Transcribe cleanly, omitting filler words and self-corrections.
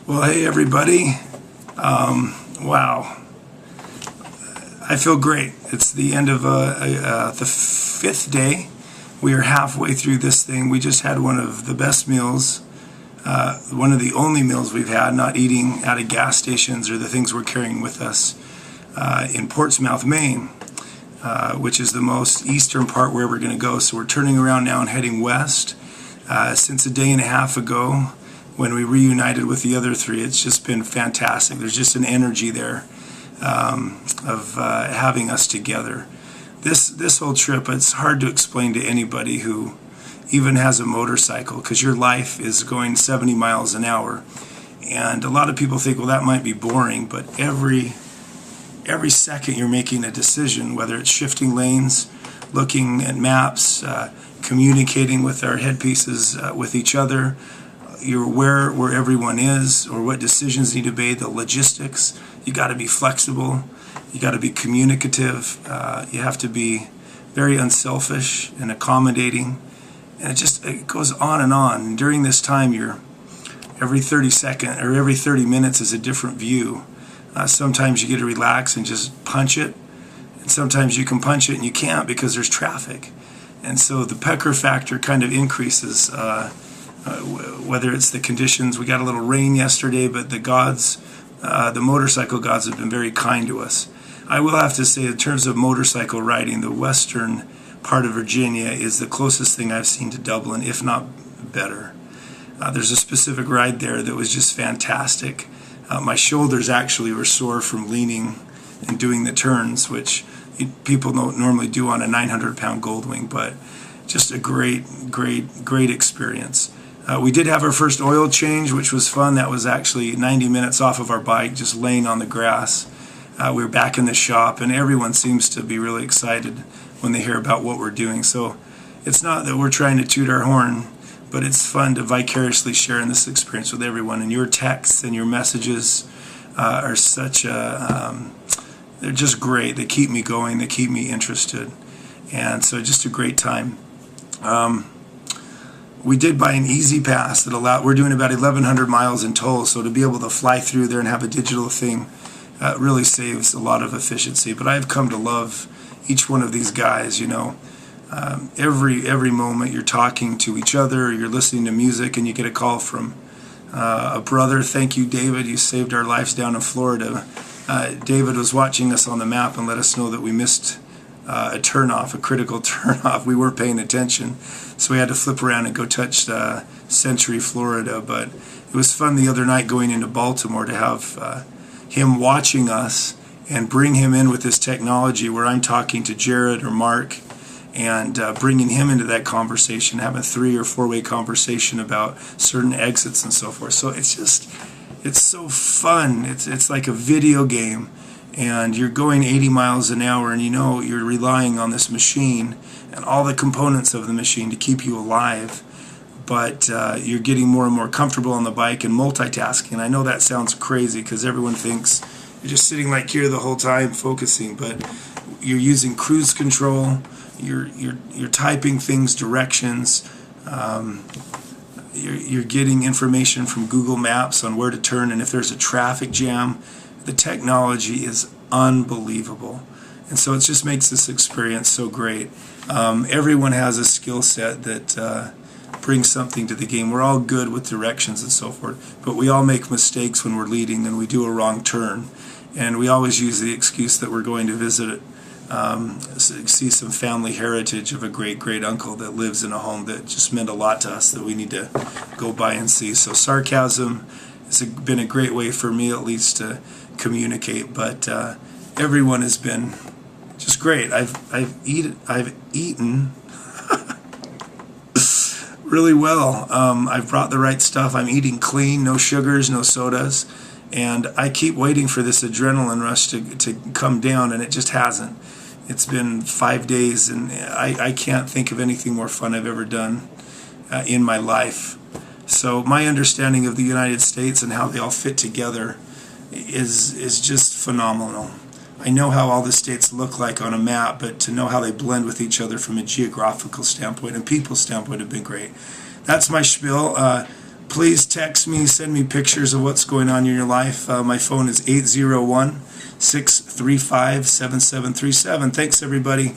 Well, hey everybody. Wow. I feel great. It's the end of the fifth day. We are halfway through this thing. We just had one of the best meals, one of the only meals we've had, not eating out of gas stations or the things we're carrying with us, in Portsmouth, Maine, which is the most eastern part where we're going to go. So we're turning around now and heading west. Since a day and a half ago, when we reunited with the other three, it's just been fantastic. There's just an energy there of having us together. This whole trip, it's hard to explain to anybody who even has a motorcycle, because your life is going 70 miles an hour. And a lot of people think, well, that might be boring, but every second you're making a decision, whether it's shifting lanes, looking at maps, communicating with our headpieces with each other. You're aware where everyone is or what decisions need to be made, the logistics. You got to be flexible. You got to be communicative. You have to be very unselfish and accommodating. And it goes on and on. And during this time, every 30 minutes is a different view. Sometimes you get to relax and just punch it. And sometimes you can punch it and you can't because there's traffic. And so the pecker factor kind of increases, whether it's the conditions. We got a little rain yesterday, but the gods, the motorcycle gods, have been very kind to us. I will have to say, in terms of motorcycle riding, the western part of Virginia is the closest thing I've seen to Dublin, if not better. There's a specific ride there that was just fantastic. My shoulders actually were sore from leaning and doing the turns, which people don't normally do on a 900-pound Goldwing, but just a great experience. We did have our first oil change, which was fun. That was actually 90 minutes off of our bike, just laying on the grass. We were back in the shop, and everyone seems to be really excited when they hear about what we're doing. So it's not that we're trying to toot our horn, but it's fun to vicariously share in this experience with everyone. And your texts and your messages are such they're just great. They keep me going. They keep me interested. And so just a great time. We did buy an easy pass that we're doing about 1,100 miles in total, so to be able to fly through there and have a digital thing really saves a lot of efficiency. But I've come to love each one of these guys, you know. Every moment you're talking to each other, you're listening to music, and you get a call from a brother. Thank you, David. You saved our lives down in Florida. David was watching us on the map and let us know that we missed a critical turnoff. We weren't paying attention, so we had to flip around and go touch Century, Florida. But it was fun the other night going into Baltimore to have him watching us and bring him in with this technology where I'm talking to Jared or Mark and bringing him into that conversation, having a 3- or 4-way conversation about certain exits and so forth. So it's so fun. It's like a video game, and you're going 80 miles an hour, and you know you're relying on this machine and all the components of the machine to keep you alive, but you're getting more and more comfortable on the bike and multitasking. And I know that sounds crazy because everyone thinks you're just sitting like here the whole time focusing, but you're using cruise control, you're typing things, directions, you're getting information from Google Maps on where to turn, and if there's a traffic jam. The technology is unbelievable, and so it just makes this experience so great. Everyone has a skill set that brings something to the game. We're all good with directions and so forth, but we all make mistakes when we're leading and we do a wrong turn, and we always use the excuse that we're going to visit see some family heritage of a great uncle that lives in a home that just meant a lot to us that we need to go by and see. So sarcasm has been a great way for me, at least, to communicate. But everyone has been just great. I've eaten really well. I've brought the right stuff. I'm eating clean, no sugars, no sodas. And I keep waiting for this adrenaline rush to come down, and it just hasn't. It's been 5 days, and I can't think of anything more fun I've ever done in my life. So my understanding of the United States and how they all fit together is just phenomenal. I know how all the states look like on a map, but to know how they blend with each other from a geographical standpoint and people standpoint have been great. That's my spiel. Please text me, send me pictures of what's going on in your life. My phone is 801-635-7737. Thanks, everybody.